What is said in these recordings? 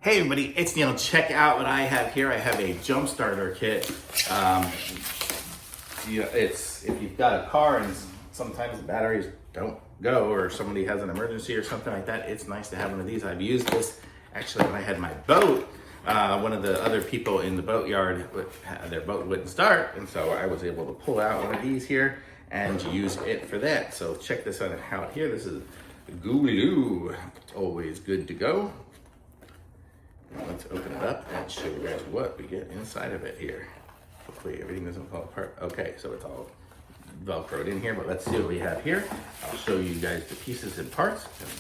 Hey everybody, it's Neil. Check out what I have here. I have a jump starter kit. It's if you've got a car and sometimes the batteries don't go or somebody has an emergency or something like that, it's nice to have one of these. I've used this actually when I had my boat. One of the other people in the boatyard, their boat wouldn't start, and so I was able to pull out one of these here and use it for that. So check this out here. This is GOOLOO. It's always good to go. Let's open it up and show you guys what we get inside of it here. Hopefully everything doesn't fall apart. Okay, so it's all Velcroed in here, but let's see what we have here. I'll show you guys the pieces and parts, and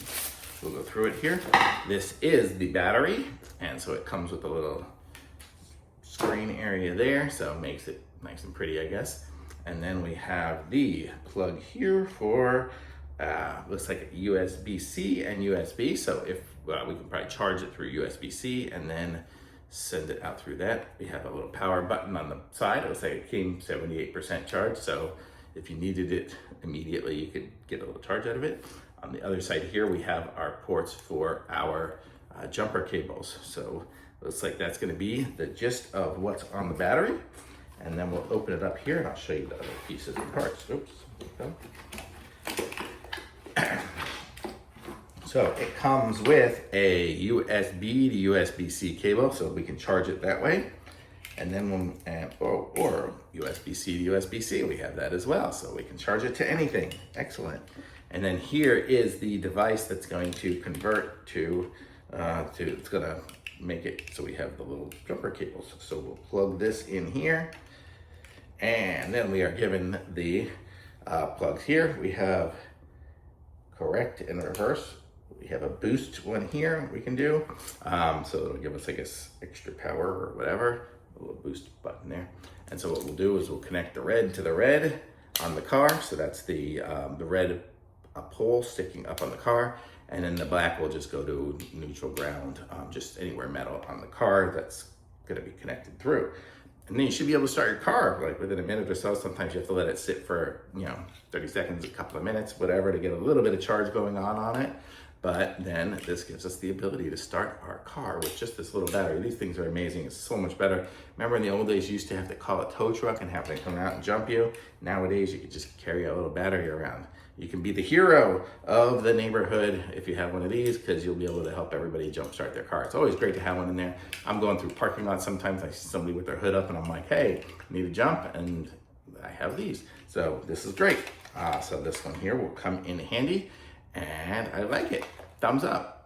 we'll go through it here. This is the battery, and so it comes with a little screen area there, so it makes it nice and pretty, I guess. And then we have the plug here for looks like USB-C and USB. So if we can probably charge it through USB-C and then send it out through that. We have a little power button on the side. It looks like it came 78% charged. So if you needed it immediately, you could get a little charge out of it. On the other side here, we have our ports for our jumper cables. So it looks like that's gonna be the gist of what's on the battery. And then we'll open it up here and I'll show you the other pieces and parts. Oops, there we go. So it comes with a USB to USB-C cable, so we can charge it that way. And then or USB-C to USB-C, we have that as well. So we can charge it to anything. Excellent. And then here is the device that's going to convert it's gonna make it so we have the little jumper cables. So we'll plug this in here. And then we are given the plugs here. We have correct and reverse. We have a boost one here we can do. So it'll give us, I guess, extra power or whatever. A little boost button there. And so what we'll do is we'll connect the red to the red on the car. So that's the red pole sticking up on the car. And then the black will just go to neutral ground, just anywhere metal on the car that's gonna be connected through. And then you should be able to start your car like within a minute or so. Sometimes you have to let it sit for 30 seconds, a couple of minutes, whatever, to get a little bit of charge going on it. But then this gives us the ability to start our car with just this little battery. These things are amazing. It's so much better. Remember in the old days, you used to have to call a tow truck and have them come out and jump you. Nowadays, you can just carry a little battery around. You can be the hero of the neighborhood if you have one of these, because you'll be able to help everybody jumpstart their car. It's always great to have one in there. I'm going through parking lots. Sometimes I see somebody with their hood up and I'm like, hey, need a jump? And I have these. So this is great. So this one here will come in handy and I like it. Thumbs up.